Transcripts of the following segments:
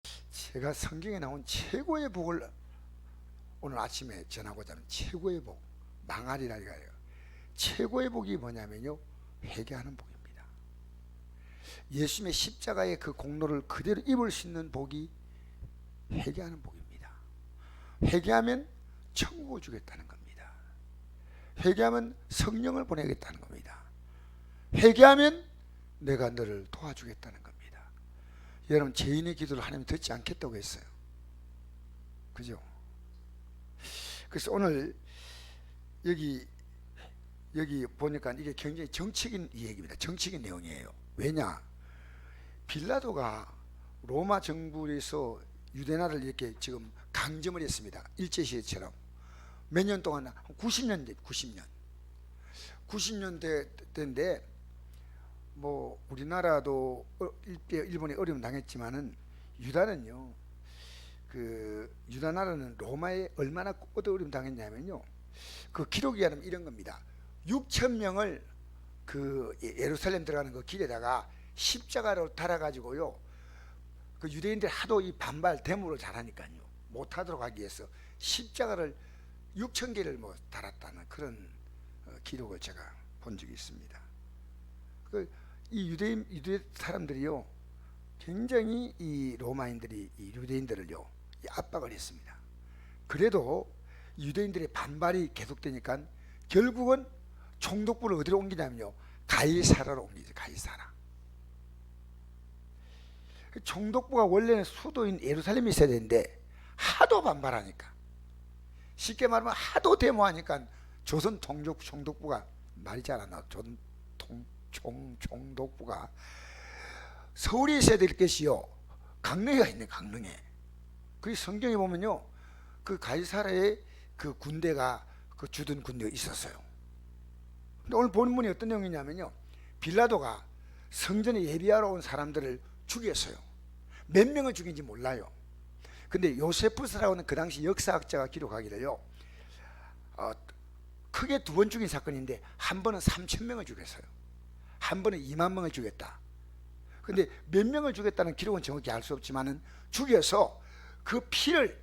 제가 성경에 나온 최고의 복을 오늘 아침에 전하고자 하는 최고의 복, 망하리라 이거예요. 최고의 복이 뭐냐면요, 회개하는 복입니다. 예수님의 십자가의 그 공로를 그대로 입을 수 있는 복이 회개하는 복입니다. 회개하면 천국을 주겠다는 겁니다. 회개하면 성령을 보내겠다는 겁니다. 회개하면 내가 너를 도와주겠다는 겁니다. 여러분, 죄인의 기도를 하나님 듣지 않겠다고 했어요. 그죠? 그래서 오늘 여기 보니까 이게 굉장히 정치적인 얘기입니다. 정치적인 내용이에요. 왜냐? 빌라도가 로마 정부에서 유대나라를 이렇게 지금 강점을 했습니다. 일제시대처럼. 몇 년 동안, 90년 90년대인데 뭐 우리나라도 일본에 어려움 당했지만은 유다는요, 그 유다 나라는 로마에 얼마나 어려움 당했냐면요, 그 기록이 하면 이런 겁니다. 6천 명을 그 예루살렘 들어가는 그 길에다가 십자가로 달아가지고요, 그 유대인들 하도 이 반발 데모를 잘하니까요, 못하도록 하기 위해서 십자가를 6천 개를 뭐 달았다는 그런 기록을 제가 본 적이 있습니다. 이 유대 사람들이요, 굉장히 이 로마인들이 이 유대인들을요 압박을 했습니다. 그래도 유대인들의 반발이 계속되니까 결국은 총독부를 어디로 옮기냐면요, 가이사라로 옮기죠. 가이사라. 총독부가 원래는 수도인 예루살렘에 있어야 되는데 하도 반발하니까, 쉽게 말하면 하도 데모하니까 조선 총독부가 말이 잘 안 나와. 조선 총독부가 서울에 있어야 될 것이요, 강릉에가 있네. 강릉에. 그 성경에 보면요, 그 가이사라의 그 군대가 그 주둔 군대가 있었어요. 근데 오늘 본문이 어떤 내용이냐면요, 빌라도가 성전에 예비하러 온 사람들을 죽였어요. 몇 명을 죽인지 몰라요. 근데 요세푸스라고는 그 당시 역사학자가 기록하기를요, 크게 두 번 죽인 사건인데 한 번은 3천 명을 죽였어요. 한 번은 2만 명을 죽였다. 근데 몇 명을 죽였다는 기록은 정확히 알 수 없지만은 죽여서 그 피를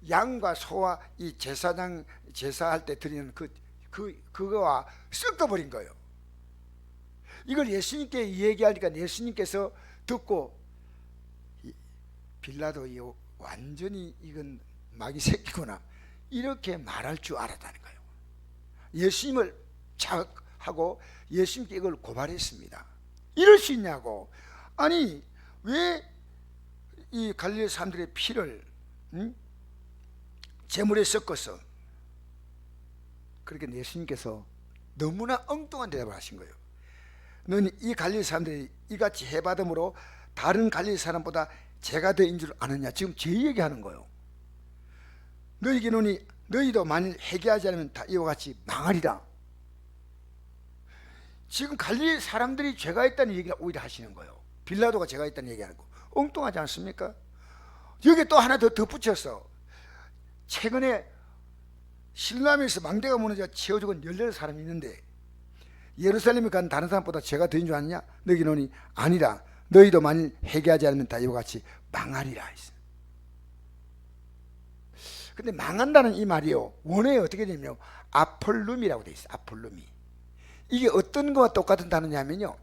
양과 소와 이 제사할 때 드리는 그거와 섞어버린 거예요. 이걸 예수님께 얘기하니까 예수님께서 듣고, 빌라도 이 완전히 이건 마귀 새끼구나, 이렇게 말할 줄 알았다는 거예요. 예수님을 자극하고 예수님께 이걸 고발했습니다. 이럴 수 있냐고. 아니, 왜 이 갈릴리 사람들의 피를 제물에 섞어서. 그렇게 예수님께서 너무나 엉뚱한 대답을 하신 거예요. 너는 이 갈릴리 사람들이 이같이 해받음으로 다른 갈릴리 사람보다 죄가 더인 줄 아느냐. 지금 제 얘기하는 거예요. 너희에게 노니 너희도 만일 회개하지 않으면 다 이와 같이 망하리라. 지금 갈릴리 사람들이 죄가 있다는 얘기를 오히려 하시는 거예요. 빌라도가 죄가 있다는 얘기하는 거 엉뚱하지 않습니까? 여기 또 하나 더 덧붙여서, 최근에 실로암에서 망대가 무너져 치워 죽은 18사람이 있는데 예루살렘에 간 다른 사람보다 죄가 더인 줄 아느냐? 너희 노니 아니라 너희도 만일 회개하지 않으면 다 이와 같이 망하리라 했어요. 근데 망한다는 이 말이요, 원어에 어떻게 되냐면요, 아폴룸이라고 되어 있어요. 아폴룸이. 이게 어떤 거와 똑같은 단어냐면요,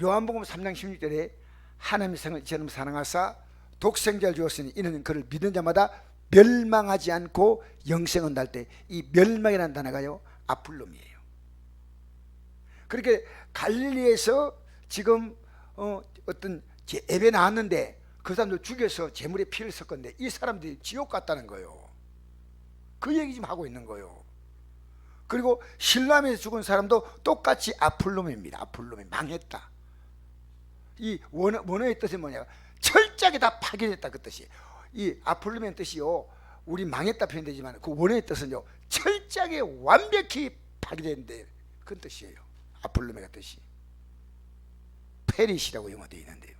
요한복음 3장 16절에 하나님의 성을 이처럼 사랑하사 독생자를 주었으니 이는 그를 믿는 자마다 멸망하지 않고 영생을 얻을 때, 이 멸망이라는 단어가요 아폴룸이에요. 그렇게 갈릴리에서 지금 어떤 예배 나왔는데 그 사람들 죽여서 제물에 피를 섞었는데 이 사람들이 지옥 갔다는 거예요. 그 얘기 좀 하고 있는 거예요. 그리고 실로암에서 죽은 사람도 똑같이 아폴룸입니다. 아폴룸이 망했다. 이 원어의 뜻이 뭐냐, 철저하게 다 파괴됐다, 그 뜻이. 이 아폴룸의 뜻이요, 우리 망했다 표현되지만 그 원어의 뜻은요, 철저하게 완벽히 파괴된데 그 뜻이에요. 아폴룸의 뜻이 페리시라고 영어되어 있는데요.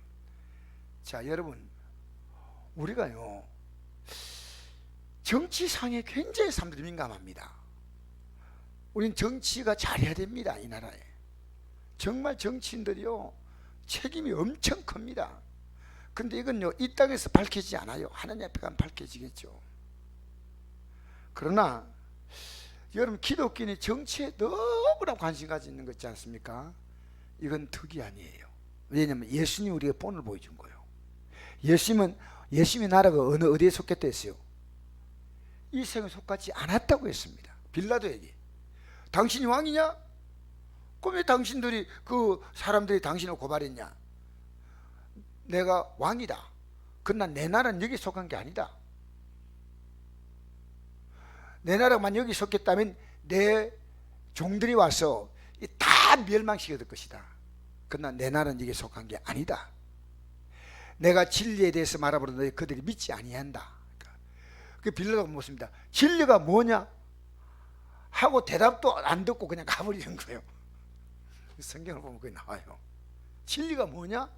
자, 여러분, 우리가요 정치상에 굉장히 사람들이 민감합니다. 우린 정치가 잘해야 됩니다. 이 나라에 정말 정치인들이요 책임이 엄청 큽니다. 근데 이건요, 이 땅에서 밝혀지지 않아요. 하나님 앞에 가면 밝혀지겠죠. 그러나 여러분, 기독교인이 정치에 너무나 관심 가지고 있는 거 있지 않습니까? 이건 득이 아니에요. 왜냐하면 예수님이 우리에게 본을 보여준 거예요. 예수님의 나라가 어디에 속했다 했어요? 이 세상에 속하지 않았다고 했습니다. 빌라도에게. 당신이 왕이냐? 그럼 왜 당신들이, 그 사람들이 당신을 고발했냐? 내가 왕이다. 그러나 내 나라는 여기 속한 게 아니다. 내 나라만 여기 속했다면 내 종들이 와서 다 멸망시켜 줄 것이다. 그러나 내 나라는 여기 속한 게 아니다. 내가 진리에 대해서 말하버렸는데 그들이 믿지 아니한다. 그 빌라도가 묻습니다. 진리가 뭐냐? 하고 대답도 안 듣고 그냥 가버리는 거예요. 성경을 보면 그게 나와요. 진리가 뭐냐?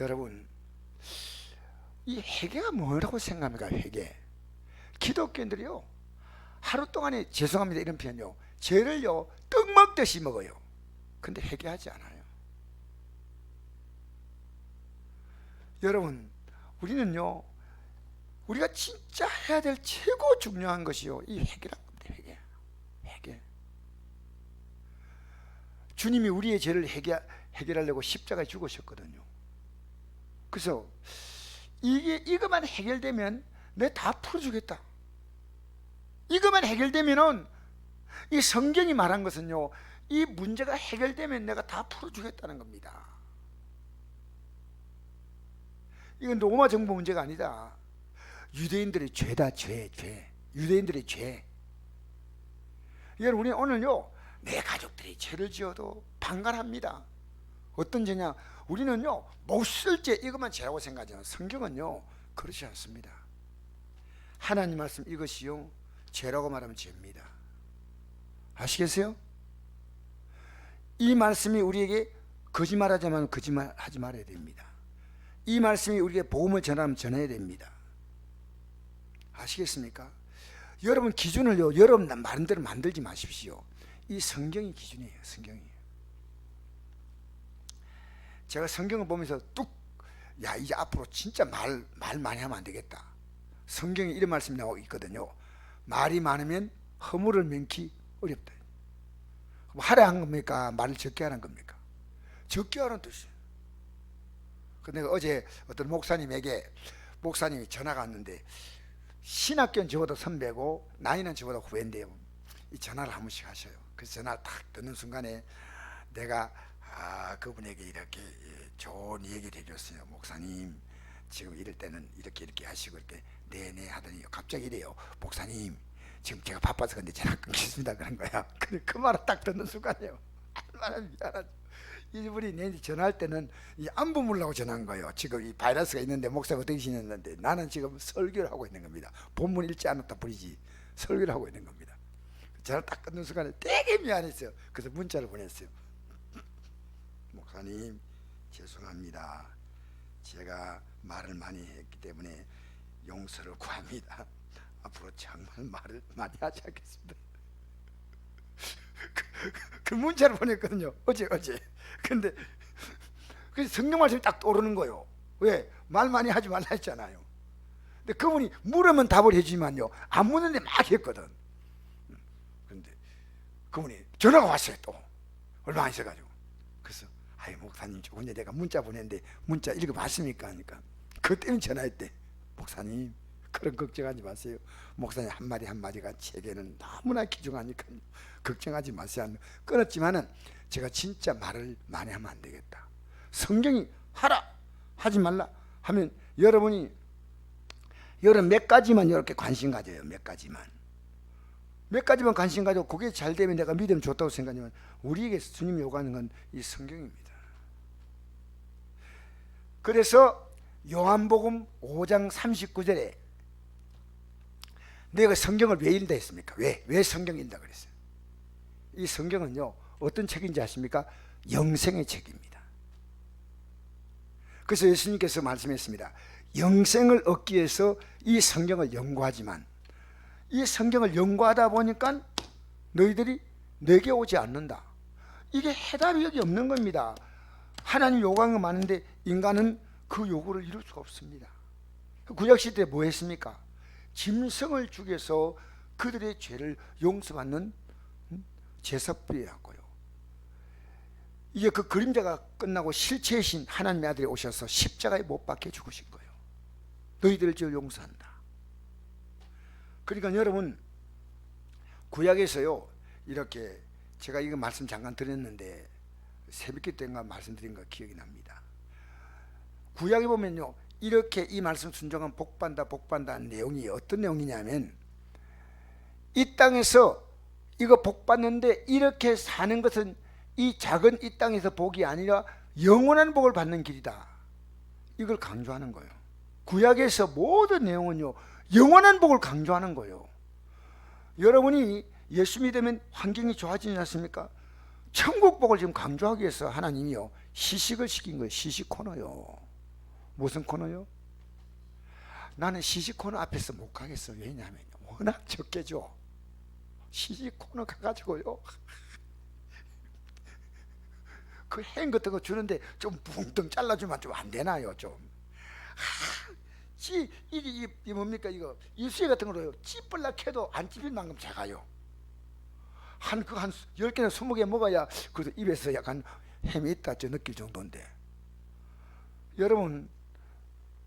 여러분, 이 회개가 뭐라고 생각합니까? 회개. 기독교인들이요, 하루 동안에, 죄송합니다 이런 표현요, 죄를요 떡 먹듯이 먹어요. 근데 회개하지 않아요. 여러분, 우리는요, 우리가 진짜 해야 될 최고 중요한 것이요, 이 회개란 겁니다. 회개. 주님이 우리의 죄를 해결하려고 십자가에 죽으셨거든요. 그래서 이것만 해결되면 내 다 풀어주겠다. 이것만 해결되면은, 이 성경이 말한 것은요, 이 문제가 해결되면 내가 다 풀어주겠다는 겁니다. 이건 로마 정부 문제가 아니다. 유대인들의 죄다. 죄. 유대인들의 죄. 여러분, 우리 오늘요, 내 가족들이 죄를 지어도 방관합니다. 어떤 죄냐? 우리는요, 못 쓸 죄, 이것만 죄라고 생각하지만 성경은요 그렇지 않습니다. 하나님 말씀, 이것이요 죄라고 말하면 죄입니다. 아시겠어요? 이 말씀이 우리에게 거짓말하자면 거짓말하지 말아야 됩니다. 이 말씀이 우리에게 복음을 전하면 전해야 됩니다. 아시겠습니까? 여러분, 기준을요, 여러분 마음대로 만들지 마십시오. 이 성경이 기준이에요. 성경이. 제가 성경을 보면서 야, 이제 앞으로 진짜 말 많이 하면 안 되겠다. 성경에 이런 말씀이 나오고 있거든요. 말이 많으면 허물을 면키 어렵다. 하라 한 겁니까? 말을 적게 하는 겁니까? 적게 하는 뜻이에요. 근데 어제 어떤 목사님이 전화가 왔는데, 신학교는 저보다 선배고 나이는 저보다 후배인데요, 이 전화를 한 번씩 하셔요. 그래서 전화를 딱 듣는 순간에 내가 그분에게 이렇게 좋은 얘기를 해줬어요. 목사님, 지금 이럴 때는 이렇게 하시고, 이렇게 네네 하더니 갑자기 이래요. 목사님, 지금 제가 바빠서 근데 전화 끊겠습니다. 그런 거야. 그 말을 딱 듣는 순간에요, 얼마나 미안하죠. 이분이 내한테 전화할 때는 이 안부 물라고 전화한 거예요. 지금 이 바이러스가 있는데 목사가 어떻게 지냈는데, 나는 지금 설교를 하고 있는 겁니다. 본문 읽지 않았다 뿐이지 설교를 하고 있는 겁니다. 전화를 딱 끊는 순간에 되게 미안했어요. 그래서 문자를 보냈어요. 목사님, 죄송합니다. 제가 말을 많이 했기 때문에 용서를 구합니다. 앞으로 정말 말을 많이 하지 않겠습니다. 그 문자를 보냈거든요. 어제. 근데 그 성경 말씀이 딱 떠오르는 거예요. 왜? 말 많이 하지 말라 했잖아요. 근데 그분이 물으면 답을 해주지만요, 안 묻는데 막 했거든. 근데 그분이 전화가 왔어요. 또 얼마 안 있어가지고. 그래서 아이, 목사님, 조금 전에 내가 문자 보냈는데 문자 읽어봤습니까? 하니까 그것 때문에 전화했대. 목사님, 그런 걱정하지 마세요. 목사님 한마디가 제게는 너무나 귀중하니까 걱정하지 마세요. 끊었지만은 제가 진짜 말을 많이 하면 안 되겠다. 성경이 하라, 하지 말라 하면 여러분 몇 가지만 이렇게 관심 가져요. 몇 가지만 관심 가지고 그게 잘 되면 내가 믿으면 좋다고 생각하지만, 우리에게 주님이 요구하는 건 이 성경입니다. 그래서 요한복음 5장 39절에 내가 성경을 왜 읽다 했습니까? 왜 성경 읽다 그랬어요? 이 성경은요, 어떤 책인지 아십니까? 영생의 책입니다. 그래서 예수님께서 말씀했습니다. 영생을 얻기 위해서 이 성경을 연구하지만, 이 성경을 연구하다 보니까 너희들이 내게 오지 않는다. 이게 해답이 여기 없는 겁니다. 하나님 요구하는 거 많은데 인간은 그 요구를 이룰 수가 없습니다. 구약시대에 뭐 했습니까? 짐승을 죽여서 그들의 죄를 용서받는 제사부였고요. 이제 그 그림자가 끝나고 실체이신 하나님의 아들이 오셔서 십자가에 못 박혀 죽으신 거예요. 너희들을 죄를 용서한다. 그러니까 여러분, 구약에서요, 이렇게 제가 이거 말씀 잠깐 드렸는데 새벽기 때인가 말씀드린 거 기억이 납니다. 구약에 보면요, 이렇게 이 말씀 순종하면 복받는다 복받는다는 내용이 어떤 내용이냐면, 이 땅에서 이거 복받는데 이렇게 사는 것은 이 작은 이 땅에서 복이 아니라 영원한 복을 받는 길이다, 이걸 강조하는 거예요. 구약에서 모든 내용은요, 영원한 복을 강조하는 거예요. 여러분이 예수 믿으면 환경이 좋아지지 않습니까? 천국 복을 지금 강조하기 위해서 하나님이요, 시식을 시킨 거예요. 시식 코너요. 무슨 코너요? 나는 시식 코너 앞에서 못 가겠어. 왜냐하면 워낙 적게 줘. 시식 코너 가가지고요, 그 햄 같은 거 주는데 좀 붕덩 잘라주면 좀 안 되나요? 좀. 이 뭡니까 이거 이수해 같은 거로요, 찌뿔라 캐도 안 찝힐 만큼 작아요. 한 10개나 20개 먹어야 그래도 입에서 약간 햄이 있다 저 느낄 정도인데, 여러분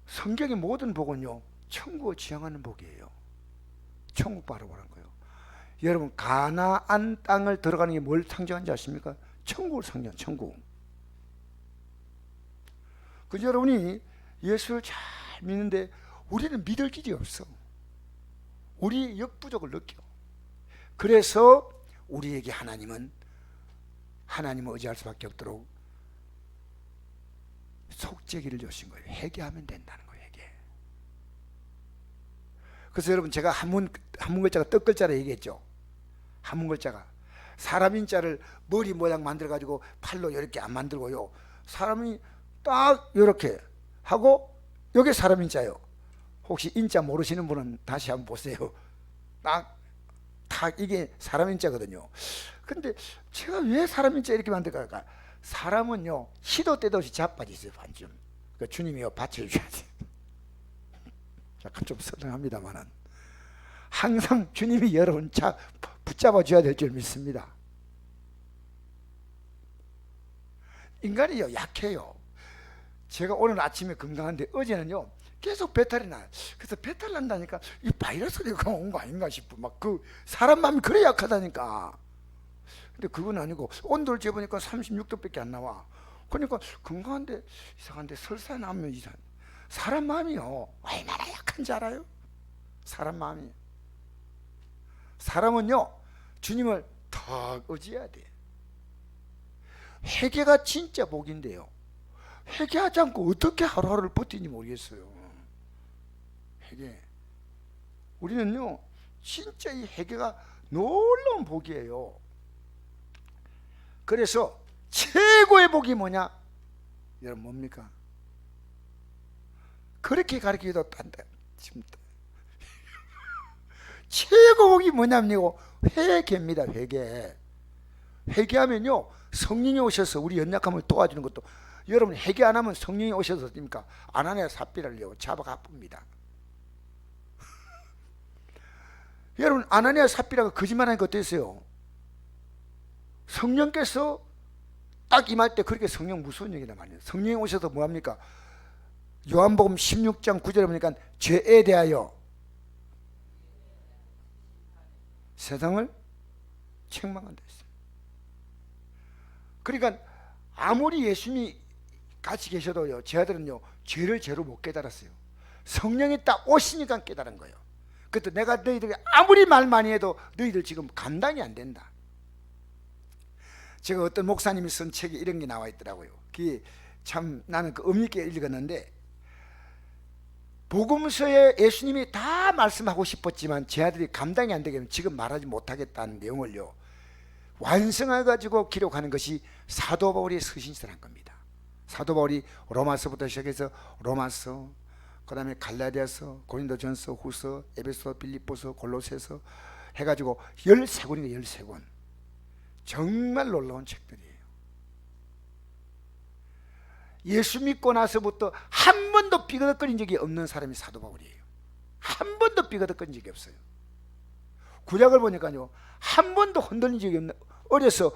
성경의 모든 복은요, 천국을 지향하는 복이에요. 천국 바라보라는 거예요. 여러분, 가나안 땅을 들어가는 게 뭘 상징하는지 아십니까? 천국을 상징한 천국. 그 여러분이 예수를 잘 믿는데 우리는 믿을 길이 없어. 우리 역부족을 느껴. 그래서 우리에게 하나님은 하나님을 의지할 수밖에 없도록 속죄기를 주신 거예요. 회개하면 된다는 거예요. 회개. 그래서 여러분, 제가 한문 글자가 떡 글자라 얘기했죠. 한문 글자가 사람인 자를 머리 모양 만들어 가지고 팔로 이렇게 안 만들고요, 사람이 딱 이렇게 하고 여기 사람인 자요. 혹시 인자 모르시는 분은 다시 한번 보세요. 딱 이게 사람인 자거든요. 근데 제가 왜 사람인 자 이렇게 만들까? 사람은요, 시도 때도 없이 자빠져 있어요. 반쯤. 그러니까 주님이요, 받쳐주셔야 돼요. 약간 좀 서등합니다만은 항상 주님이 여러분 붙잡아 줘야 될 줄 믿습니다. 인간이요, 약해요. 제가 오늘 아침에 건강한데 어제는요 계속 배탈이 나요. 그래서 배탈 난다니까 이 바이러스가 온 거 아닌가 싶어. 막 그 사람 마음이 그래 약하다니까. 근데 그건 아니고 온도를 재보니까 36도밖에 안 나와. 그러니까 건강한데 이상한데 설사 나면 이상. 사람 마음이요 얼마나 약한지 알아요? 사람 마음이. 사람은요 주님을 더 의지해야 돼. 회개가 진짜 복인데요, 회개하지 않고 어떻게 하루하루를 버티는지 모르겠어요. 회개. 우리는요 진짜 이 회개가 놀라운 복이에요. 그래서 최고의 복이 뭐냐? 여러분 뭡니까? 그렇게 가르치기도 딴다. 최고 복이 뭐냐면요, 회개입니다. 회개. 회개하면요 성령이 오셔서 우리 연약함을 도와주는 것도. 여러분 회개 안 하면 성령이 오셔서 어떻습니까? 아나니아 삽비라를요 잡아 가쁩니다. 여러분 아나니아 삽비라가 거짓말하니까 어땠어요? 성령께서 딱 임할 때 그렇게 성령 무서운 얘기란 말이에요. 성령이 오셔서 뭐합니까? 요한복음 16장 9절에 보니까 죄에 대하여 세상을 책망한다 했어요. 그러니까 아무리 예수님이 같이 계셔도요, 제 아들은요 죄를 죄로 못 깨달았어요. 성령이 딱 오시니까 깨달은 거예요. 그때 내가 너희들이 아무리 말 많이 해도 너희들 지금 감당이 안 된다. 제가 어떤 목사님이 쓴 책에 이런 게 나와 있더라고요. 그게 참 나는 그 의미 있게 읽었는데, 복음서에 예수님이 다 말씀하고 싶었지만 제 아들이 감당이 안 되게 지금 말하지 못하겠다는 내용을요 완성해가지고 기록하는 것이 사도 바울의 서신서란 겁니다. 사도 바울이 로마서부터 시작해서 로마서, 그 다음에 갈라디아서, 고린도전서, 후서, 에베소, 빌립보서, 골로새서 해가지고 13권인가 13권. 정말 놀라운 책들이에요. 예수 믿고 나서부터 한 번도 삐그덕거린 적이 없는 사람이 사도 바울이에요. 한 번도 삐그덕거린 적이 없어요. 구약을 보니까요, 한 번도 흔들린 적이 없는, 어려서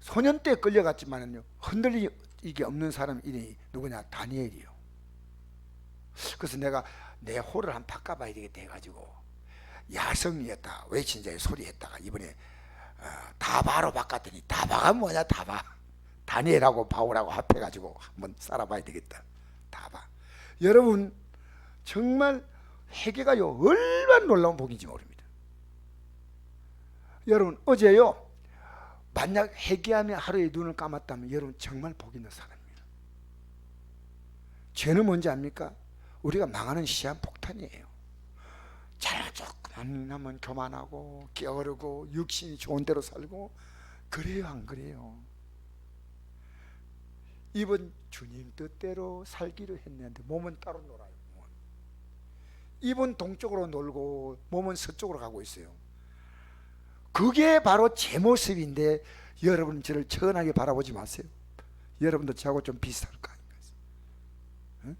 소년 때 끌려갔지만은요, 흔들린 적이 없는 사람 이름이 누구냐? 다니엘이요. 그래서 내가 내 호를 한번 바꿔봐야 되겠다 해가지고 야성이었다 외친자의 소리 했다가 이번에 다바로 바꿨더니, 다바가 뭐냐? 다바, 다니엘하고 바울하고 합해가지고 한번 살아봐야 되겠다. 다바. 여러분 정말 회개가요 얼마나 놀라운 복인지 모릅니다. 여러분 어제요, 만약 회개하며 하루에 눈을 감았다면 여러분 정말 복 있는 사람입니다. 죄는 뭔지 압니까? 우리가 망하는 시한폭탄이에요. 잘 조금만 하면 교만하고 게으르고 육신이 좋은 대로 살고, 그래요 안 그래요? 입은 주님 뜻대로 살기로 했는데 몸은 따로 놀아요. 입은 동쪽으로 놀고 몸은 서쪽으로 가고 있어요. 그게 바로 제 모습인데 여러분 저를 천하게 바라보지 마세요. 여러분도 저하고 좀 비슷할 거 아닙니까? 응?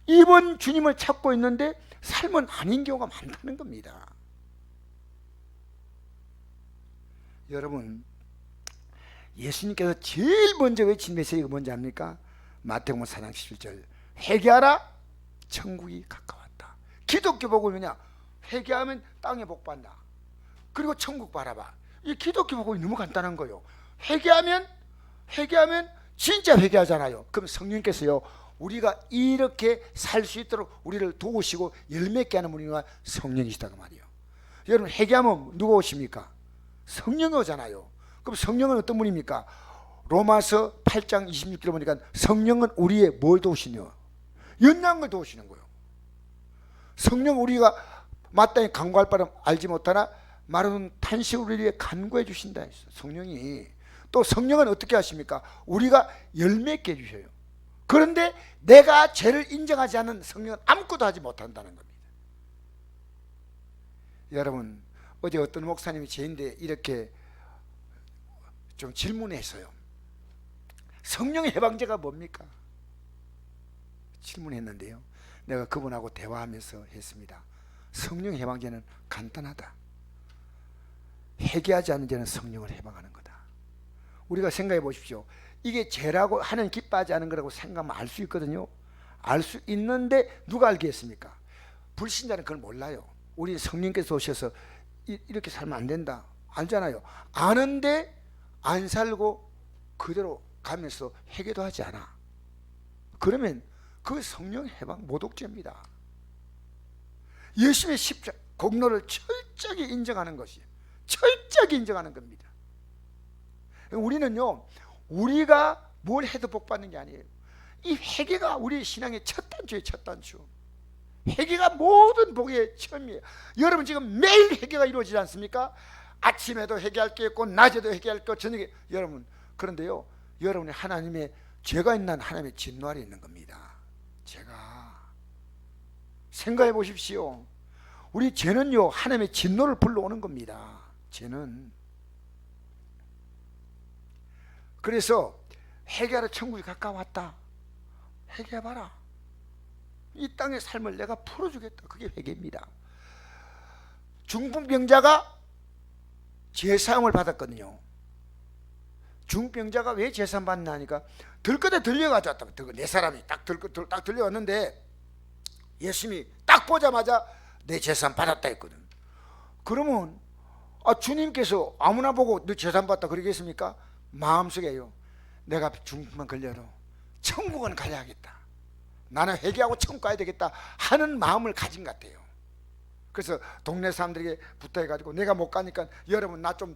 입은 주님을 찾고 있는데 삶은 아닌 경우가 많다는 겁니다. 여러분 예수님께서 제일 먼저 외친 메시지가 뭔지 압니까? 마태복음 4장 17절, 회개하라 천국이 가까웠다. 기독교 복음이 뭐냐? 회개하면 땅에 복 받는다. 그리고 천국 바라봐. 이 기독교 복음이 너무 간단한 거예요. 회개하면 진짜 회개하잖아요. 그럼 성령께서요 우리가 이렇게 살 수 있도록 우리를 도우시고 열매있게 하는 분이 성령이시다 그 말이에요. 여러분 회개하면 누가 오십니까? 성령이 오잖아요. 그럼 성령은 어떤 분입니까? 로마서 8장 26절 보니까 성령은 우리의 뭘 도우시냐? 연약한 걸 도우시는 거예요. 성령 우리가 마땅히 간구할 바를 알지 못하나 마른 탄식으로 우리에게 간구해 주신다 했어. 성령이. 또 성령은 어떻게 하십니까? 우리가 열매있게 해주셔요. 그런데 내가 죄를 인정하지 않는 성령은 아무것도 하지 못한다는 겁니다. 여러분 어제 어떤 목사님이 저인데 이렇게 좀 질문했어요. 성령의 해방제가 뭡니까? 질문했는데요, 내가 그분하고 대화하면서 했습니다. 성령의 해방제는 간단하다. 회개하지 않는 죄는 성령을 해방하는 거다. 우리가 생각해 보십시오. 이게 죄라고 하는 기뻐하지 않은 거라고 생각하면 알 수 있거든요. 알 수 있는데 누가 알겠습니까? 불신자는 그걸 몰라요. 우리 성령께서 오셔서 이렇게 살면 안 된다 알잖아요. 아는데 안 살고 그대로 가면서 회개도 하지 않아. 그러면 그 성령 해방 모독죄입니다. 예수님의 십자가 공로를 철저하게 인정하는 것이에요. 철저하게 인정하는 겁니다. 우리는요 우리가 뭘 해도 복 받는 게 아니에요. 이 회개가 우리 신앙의 첫 단추예요. 첫 단추. 회개가 모든 복의 처음이에요. 여러분 지금 매일 회개가 이루어지지 않습니까? 아침에도 회개할 게 있고 낮에도 회개할 거, 저녁에. 여러분 그런데요 여러분이 하나님의 죄가 있는 하나님의 진노 아래 있는 겁니다. 제가 생각해 보십시오. 우리 죄는요 하나님의 진노를 불러오는 겁니다. 죄는. 그래서 회개하라 천국이 가까웠다. 회개해봐라. 이 땅의 삶을 내가 풀어주겠다. 그게 회개입니다. 중풍병자가 제사함을 받았거든요. 중풍병자가 왜 제사함 받나 하니까 들것에 들려가지고 네 사람이 딱 들려왔는데 예수님이 딱 보자마자 내 제사함 받았다 했거든. 그러면 주님께서 아무나 보고 너 제사함 받았다 그러겠습니까? 마음속에요, 내가 중풍만 걸려도 천국은 가야겠다, 나는 회개하고 천국 가야 되겠다 하는 마음을 가진 것 같아요. 그래서 동네 사람들에게 부탁해가지고 내가 못 가니까 여러분 나 좀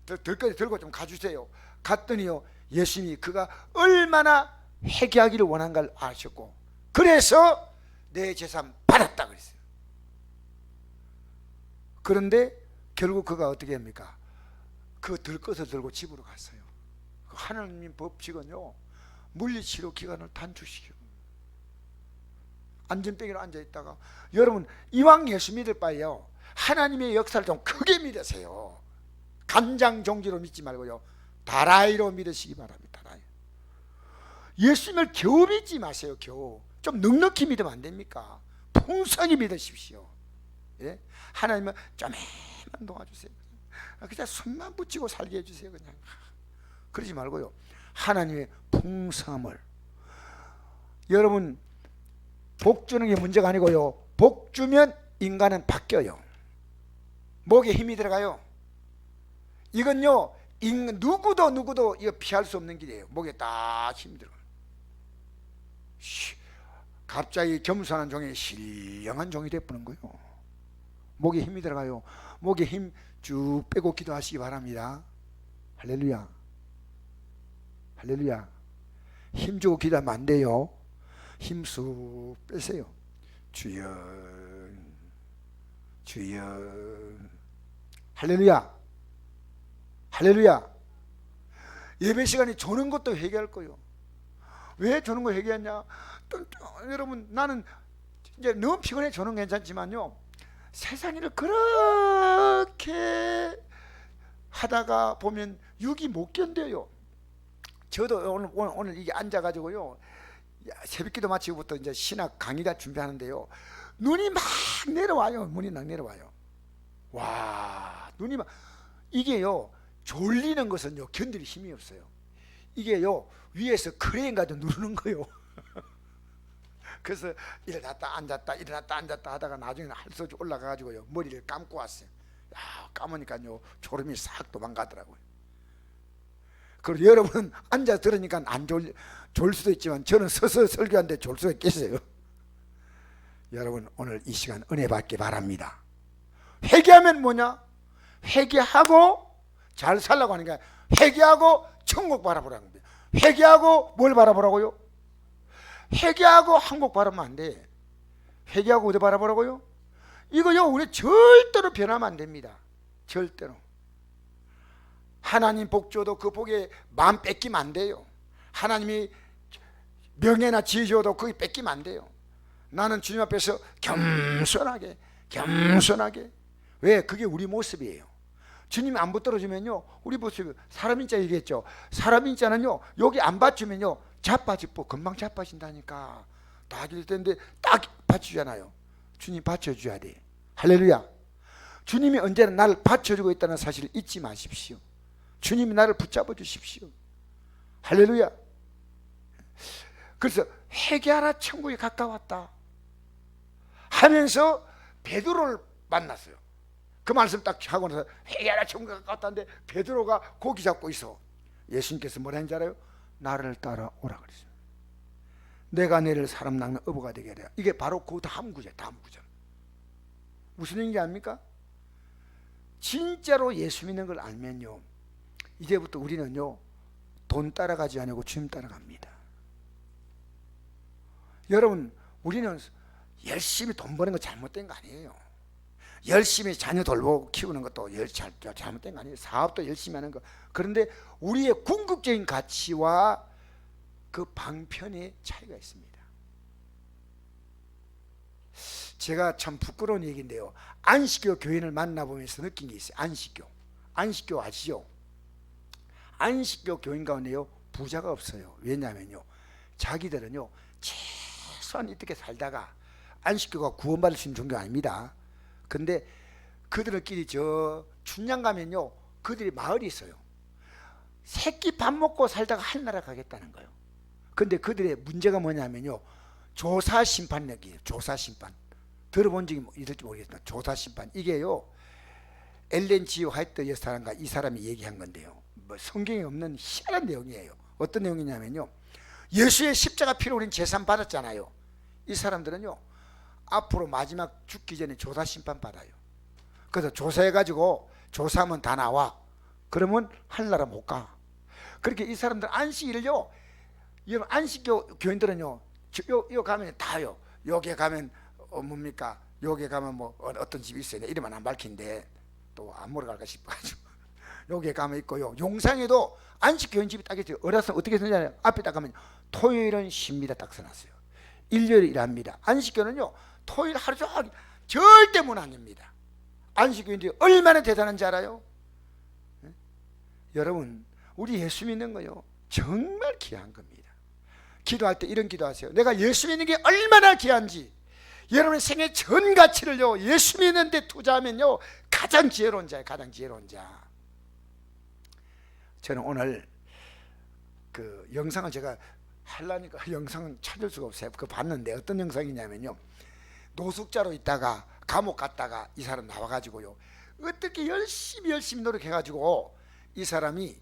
들거리 들고 좀 가주세요. 갔더니요 예수님이 그가 얼마나 회개하기를 원한 걸 아셨고 그래서 내 제사함 받았다 그랬어요. 그런데 결국 그가 어떻게 합니까? 그 들것을 들고 집으로 갔어요. 하나님 법칙은요 물리치료 기간을 단축시키고 안전병으로 앉아있다가, 여러분 이왕 예수 믿을 바에요 하나님의 역사를 좀 크게 믿으세요. 간장종지로 믿지 말고요 다라이로 믿으시기 바랍니다. 다라이. 예수님을 겨우 믿지 마세요. 겨우 좀 넉넉히 믿으면 안 됩니까? 풍성히 믿으십시오. 예? 하나님은 좀만 도와주세요. 그냥 손만 붙이고 살게 해주세요. 그냥 그러지 말고요, 하나님의 풍성함을. 여러분, 복 주는 게 문제가 아니고요, 복 주면 인간은 바뀌어요. 목에 힘이 들어가요. 이건요, 누구도 이거 피할 수 없는 길이에요. 목에 딱 힘이 들어가요. 갑자기 겸손한 종이 신령한 종이 되어버는 거예요. 목에 힘이 들어가요. 목에 힘 쭉 빼고 기도하시기 바랍니다. 할렐루야, 할렐루야. 힘 주고 기도하면 안 돼요. 힘 쑥 빼세요. 주여, 주여. 할렐루야, 할렐루야. 예배 시간에 조는 것도 회개할 거예요. 왜 조는 거 회개하냐? 여러분, 나는 이제 너무 피곤해 조는 괜찮지만요, 세상 일을 그렇게 하다가 보면 육이 못 견뎌요. 저도 오늘 이게 앉아가지고요, 새벽기도 마치고부터 이제 신학 강의가 준비하는데요, 눈이 막 내려와요. 눈이 막 내려와요. 와, 눈이 막, 이게요, 졸리는 것은요, 견딜 힘이 없어요. 이게요, 위에서 크레인 가지고 누르는 거예요. 그래서 일어났다 앉았다 일어났다 앉았다 하다가 나중에는 할 수 없이 올라가가지고요, 머리를 감고 왔어요. 야, 감으니까요, 졸음이 싹 도망가더라고요. 그리고 여러분은 앉아 들으니까 안 졸 수도 있지만, 저는 서서 설교하는데 졸 수가 있겠어요. 여러분, 오늘 이 시간 은혜 받기 바랍니다. 회개하면 뭐냐? 회개하고 잘 살라고 하는 게, 회개하고 천국 바라보라는 겁니다. 회개하고 뭘 바라보라고요? 회개하고 한국 바라보면 안 돼. 회개하고 어디 바라보라고요? 이거요, 우리 절대로 변하면 안 됩니다. 절대로. 하나님 복 줘도 그 복에 마음 뺏기면 안 돼요. 하나님이 명예나 지혜 줘도 그게 뺏기면 안 돼요. 나는 주님 앞에서 겸손하게. 왜? 그게 우리 모습이에요. 주님이 안 붙들어주면요, 우리 모습이, 사람인자 얘기했죠. 사람인자는요, 여기 안 받주면요, 자빠지고 금방 자빠진다니까. 딱 일 텐데 딱 받쳐주잖아요. 주님 받쳐줘야 돼. 할렐루야. 주님이 언제나 나를 받쳐주고 있다는 사실을 잊지 마십시오. 주님이 나를 붙잡아 주십시오. 할렐루야. 그래서 회개하라, 천국이 가까웠다 하면서 베드로를 만났어요. 그 말씀 딱 하고 나서 회개하라, 천국이 가까웠다는데 베드로가 고기 잡고 있어. 예수님께서 뭐라 했는지 알아요? 나를 따라오라 그랬어요. 내가 너를 사람 낚는 어부가 되게 하라. 이게 바로 그 다음 구절. 무슨 얘기인지 압니까? 진짜로 예수 믿는 걸 알면요, 이제부터 우리는요, 돈 따라가지 않고 주님 따라갑니다. 여러분, 우리는 열심히 돈 버는 거 잘못된 거 아니에요. 열심히 자녀 돌보고 키우는 것도 잘못된 거 아니에요. 사업도 열심히 하는 거. 그런데 우리의 궁극적인 가치와 그 방편의 차이가 있습니다. 제가 참 부끄러운 얘기인데요, 안식교 교인을 만나보면서 느낀 게 있어요. 안식교 아시죠? 안식교 교인 가운데요, 부자가 없어요. 왜냐하면요, 자기들은요, 최소한 이렇게 살다가, 안식교가 구원받을 수 있는 종교 아닙니다. 근데 그들끼리 저 춘향 가면요, 그들이 마을이 있어요. 새끼 밥 먹고 살다가 하늘나라 가겠다는 거예요. 근데 그들의 문제가 뭐냐면요, 조사심판력이에요. 조사심판. 들어본 적이 있을지 모르겠지만, 조사심판. 이게요, 엘렌 G 화이트 여사람과 이 사람이 얘기한 건데요, 뭐 성경에 없는 희한한 내용이에요. 어떤 내용이냐면요, 예수의 십자가 피로 우린 재산 받았잖아요. 이 사람들은요, 앞으로 마지막 죽기 전에 조사심판 받아요. 그래서 조사해가지고, 조사하면 다 나와. 그러면 하늘나라 못 가. 그렇게 이 사람들 안식일을요, 여러분, 안식교 교인들은요, 요 가면 다요. 여기에 가면 뭡니까? 여기에 가면 뭐 어떤 집이 있어요. 이름은 안 밝힌데 또 안 물어갈까 싶어가지고 여기에 가면 있고요. 용상에도 안식교인 집이 딱 있어요. 어려서 어떻게 쓰냐면, 앞에 딱 가면 토요일은 쉽니다 딱 써놨어요. 일요일 일합니다. 안식교는요, 토요일 하루 종일 절대 문 안 엽니다. 안식교인들이 얼마나 대단한지 알아요? 네? 여러분, 우리 예수 믿는 거요, 정말 귀한 겁니다. 기도할 때 이런 기도하세요. 내가 예수 믿는 게 얼마나 귀한지, 여러분의 생애 전 가치를요 예수 믿는 데 투자하면요 가장 지혜로운 자예요. 가장 지혜로운 자. 저는 오늘 그 영상을 제가 하려니까 영상은 찾을 수가 없어요. 그거 봤는데 어떤 영상이냐면요, 노숙자로 있다가 감옥 갔다가 이 사람 나와가지고요 어떻게 열심히 노력해가지고 이 사람이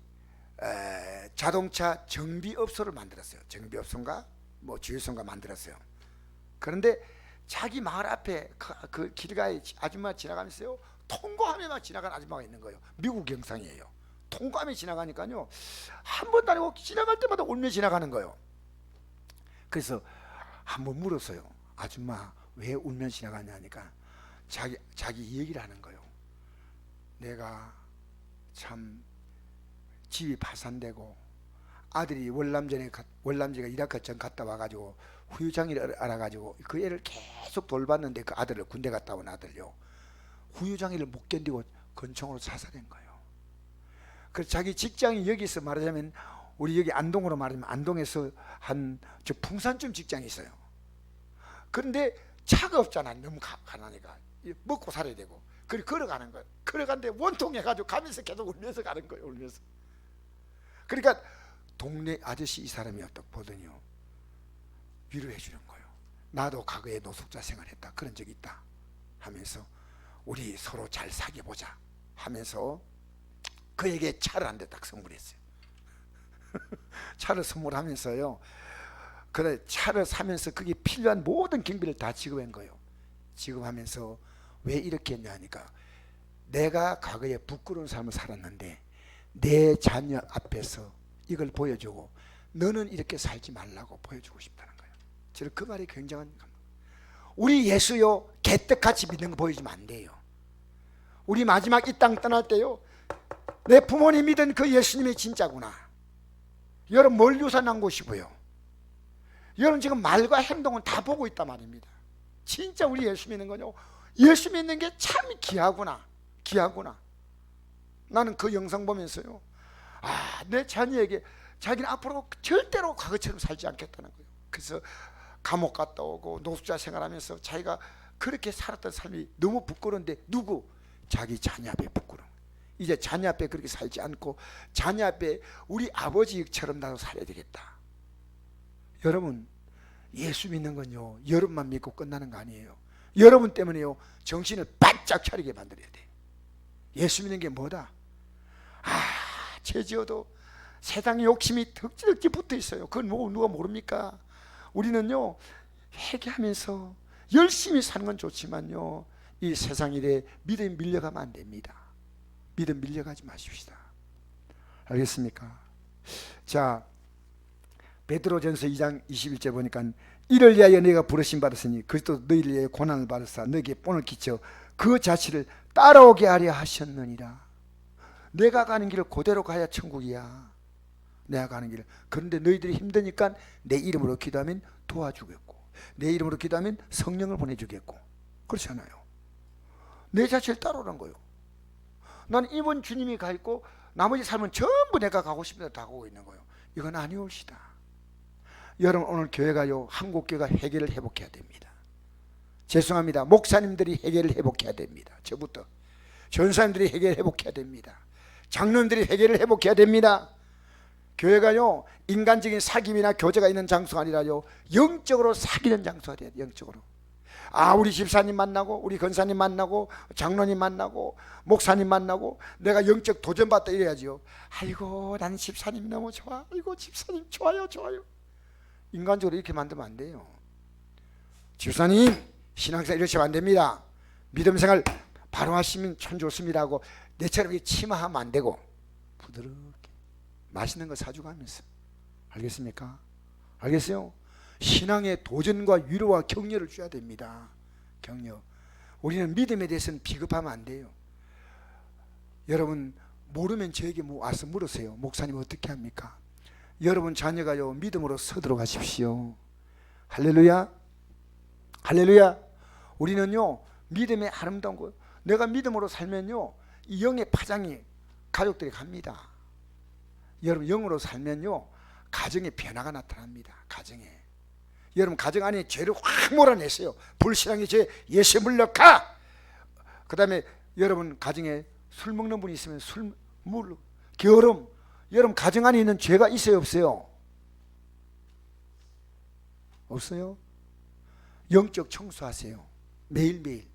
자동차 정비업소를 만들었어요. 정비업소인가 뭐 주유소인가 만들었어요. 그런데 자기 마을 앞에 그 길가에 아줌마 지나가면서요 통과하며 막 지나가는 아줌마가 있는 거예요. 미국 영상이에요. 통과하며 지나가니까요 한 번도 아니고 지나갈 때마다 울며 지나가는 거예요. 그래서 한번 물었어요. 아줌마 왜 울며 지나가냐니까 자기 얘기를 하는 거예요. 내가 참 집이 파산되고 아들이 월남제가 이라크 전 갔다 와가지고 후유장애를 알아가지고 그 애를 계속 돌봤는데 그 아들을 군대 갔다 온 아들요 후유장애를 못 견디고 권총으로 자살한 거예요. 그래서 자기 직장이 여기서 말하자면 우리 여기 안동으로 말하면 안동에서 한 저 풍산쯤 직장이 있어요. 그런데 차가 없잖아. 너무 가난하니까 먹고 살아야 되고. 그래 걸어가는 거예요. 걸어가는데 원통해 가지고 가면서 계속 울면서 가는 거예요. 울면서. 그러니까 동네 아저씨 이 사람이 어떻게 보더니요 위로해 주는 거예요. 나도 과거에 노숙자 생활했다. 그런 적이 있다 하면서 우리 서로 잘 사귀어 보자 하면서 그에게 차를 한 대 딱 선물했어요. 차를 선물하면서요 그래 차를 사면서 그게 필요한 모든 경비를 다 지급한 거예요. 지급하면서 왜 이렇게 했냐 하니까 내가 과거에 부끄러운 삶을 살았는데 내 자녀 앞에서 이걸 보여주고 너는 이렇게 살지 말라고 보여주고 싶다는 거예요. 저는 그 말이 굉장한 감동. 우리 예수요 개떡같이 믿는 거 보여주면 안 돼요. 우리 마지막 이 땅 떠날 때요 내 부모님 믿은 그 예수님이 진짜구나. 여러분 뭘 유산하고 싶어요? 여러분 지금 말과 행동은 다 보고 있단 말입니다. 진짜 우리 예수 믿는 거요 예수 믿는 게 참 귀하구나. 귀하구나. 나는 그 영상 보면서요 내 자녀에게 자기는 앞으로 절대로 과거처럼 살지 않겠다는 거예요. 그래서 감옥 갔다 오고 노숙자 생활하면서 자기가 그렇게 살았던 삶이 너무 부끄러운데 누구? 자기 자녀 앞에 부끄러운. 이제 자녀 앞에 그렇게 살지 않고 자녀 앞에 우리 아버지처럼 나도 살아야 되겠다. 여러분 예수 믿는 건요 여러분만 믿고 끝나는 거 아니에요. 여러분 때문에요 정신을 바짝 차리게 만들어야 돼. 예수 믿는 게 뭐다? 죄지어도 세상의 욕심이 덕지덕지 붙어 있어요. 그건 뭐 누가 모릅니까? 우리는요 회개하면서 열심히 사는 건 좋지만요 이 세상 일에 믿음 밀려가면 안 됩니다. 믿음 밀려가지 마십시다. 알겠습니까? 자 베드로전서 2장 21절 보니까 이를 위하여 너희가 부르심 받았으니 그리스도 너희를 위하여 고난을 받으사 너희에게 본을 끼쳐 그 자취를 따라오게 하려 하셨느니라. 내가 가는 길을 그대로 가야 천국이야. 내가 가는 길을. 그런데 너희들이 힘드니까 내 이름으로 기도하면 도와주겠고 내 이름으로 기도하면 성령을 보내주겠고 그렇잖아요. 내 자취를 따라오는 거예요. 난 이번 주님이 가 있고 나머지 삶은 전부 내가 가고 싶은 데 다 가고 있는 거예요. 이건 아니옵시다. 여러분 오늘 교회가요 한국교회가 회개를 회복해야 됩니다. 죄송합니다. 목사님들이 회개를 회복해야 됩니다. 저부터 전사님들이 회개를 회복해야 됩니다. 장로님들이 회개를 회복해야 됩니다. 교회가요 인간적인 사귐이나 교제가 있는 장소가 아니라요 영적으로 사귀는 장소가 돼야 돼요. 영적으로. 우리 집사님 만나고 우리 권사님 만나고 장로님 만나고 목사님 만나고 내가 영적 도전받다 이래야지요. 아이고 나는 집사님 너무 좋아. 아이고 집사님 좋아요. 인간적으로 이렇게 만들면 안 돼요. 집사님 신앙생활 이렇게 하면 안 됩니다. 믿음생활 바로 하시면 참 좋습니다 하고 내처럼 이렇게 치마하면 안 되고 부드럽게 맛있는 거 사주고 하면서. 알겠습니까? 알겠어요? 신앙의 도전과 위로와 격려를 줘야 됩니다. 격려. 우리는 믿음에 대해서는 비겁하면 안 돼요. 여러분 모르면 저에게 와서 물으세요. 목사님 어떻게 합니까? 여러분 자녀가요 믿음으로 서도록 하십시오. 할렐루야. 할렐루야. 우리는요 믿음의 아름다운 거. 내가 믿음으로 살면요 이 영의 파장이 가족들이 갑니다. 여러분 영으로 살면요 가정에 변화가 나타납니다. 가정에. 여러분 가정 안에 죄를 확 몰아냈어요. 불신앙의 죄 예수의 물러가. 그 다음에 여러분 가정에 술 먹는 분이 있으면 물, 게으름. 여러분 가정 안에 있는 죄가 있어요 없어요? 없어요? 영적 청소하세요. 매일매일.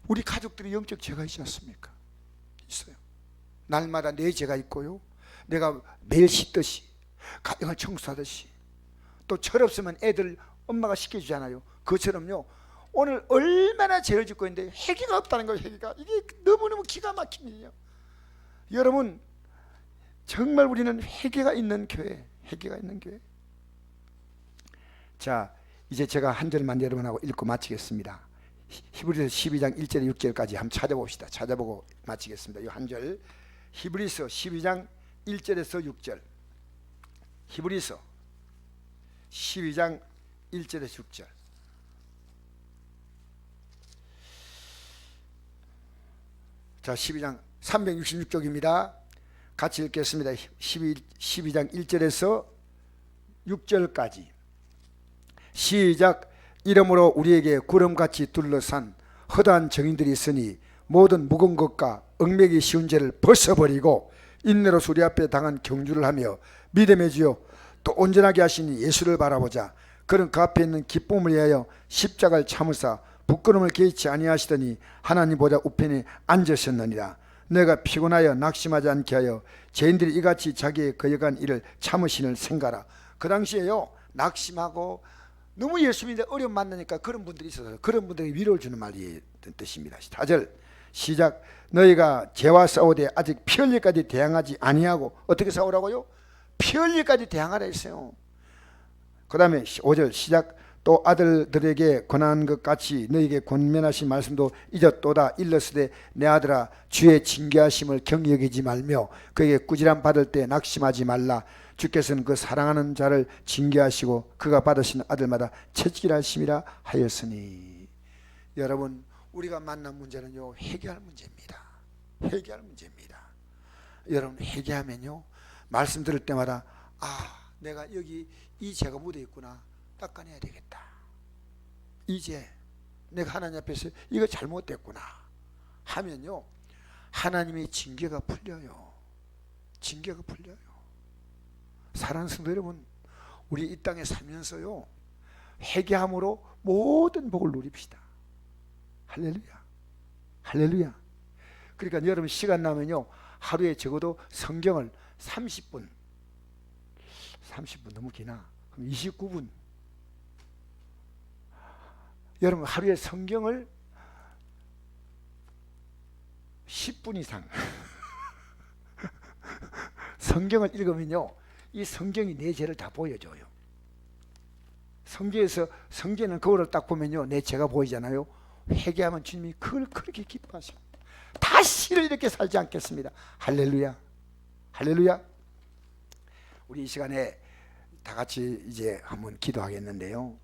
우리 가족들이 영적 죄가 있지 않습니까? 있어요. 날마다 내 죄가 있고요, 내가 매일 씻듯이 가정을 청소하듯이, 또 철없으면 애들 엄마가 시켜주잖아요. 그처럼요 오늘 얼마나 죄를 짓고 있는데 회개가 없다는 거예요. 회개가. 이게 너무너무 기가 막힌 일이에요. 여러분 정말 우리는 회개가 있는 교회, 회개가 있는 교회. 자, 이제 제가 한 절만 여러분하고 읽고 마치겠습니다. 히브리서 12장 1절 6절까지 한번 찾아봅시다. 찾아보고 마치겠습니다. 이 한 절, 히브리서 12장 1절에서 6절. 히브리서 12장 1절에서 6절. 자, 12장 366쪽입니다. 같이 읽겠습니다. 12장 1절에서 6절까지. 시작. 이러므로 우리에게 구름같이 둘러싼 허다한 정인들이 있으니 모든 무거운 것과 얽매기 쉬운 죄를 벗어버리고 인내로서 우리 앞에 당한 경주를 하며 믿음의 주요 또 온전하게 하시니 예수를 바라보자. 그는 그 앞에 있는 기쁨을 위하여 십자가를 참으사 부끄러움을 개의치 아니하시더니 하나님 보좌 우편에 앉으셨느니라. 내가 피곤하여 낙심하지 않게 하여 죄인들이 이같이 자기의 거역한 일을 참으시는 생각하라. 그 당시에요 낙심하고 너무 예수 믿는데 어려움 만나니까 그런 분들이 있어서 그런 분들에게 위로를 주는 말이 뜻입니다. 4절 시작. 너희가 죄와 싸우되 아직 피 흘릴까지 대항하지 아니하고. 어떻게 싸우라고요? 피 흘릴까지 대항하라 했어요. 그 다음에 5절 시작. 또 아들들에게 권한 것 같이 너희에게 권면하신 말씀도 잊었도다. 일렀으되 내 아들아 주의 징계하심을 경히 여기지 말며 그에게 꾸지람 받을 때 낙심하지 말라. 주께서는 그 사랑하는 자를 징계하시고 그가 받으신 아들마다 채찍질하심이라 하였으니. 여러분 우리가 만난 문제는요 회개할 문제입니다. 회개할 문제입니다. 여러분 회개하면요 말씀 들을 때마다 아 내가 여기 이 죄가 묻어 있구나, 닦아내야 되겠다. 이제 내가 하나님 앞에서 이거 잘못됐구나 하면요 하나님의 징계가 풀려요. 징계가 풀려요. 사랑하는 성도 여러분, 우리 이 땅에 살면서요 회개함으로 모든 복을 누립시다. 할렐루야, 할렐루야. 그러니까 여러분 시간 나면요 하루에 적어도 성경을 30분 너무 기나? 그럼 29분. 여러분 하루에 성경을 10분 이상 성경을 읽으면요 이 성경이 내 죄를 다 보여줘요. 성경에는 거울을 딱 보면요 내 죄가 보이잖아요. 회개하면 주님이 그걸 그렇게 기뻐하셔. 다시는 이렇게 살지 않겠습니다. 할렐루야, 할렐루야. 우리 이 시간에 다 같이 이제 한번 기도하겠는데요.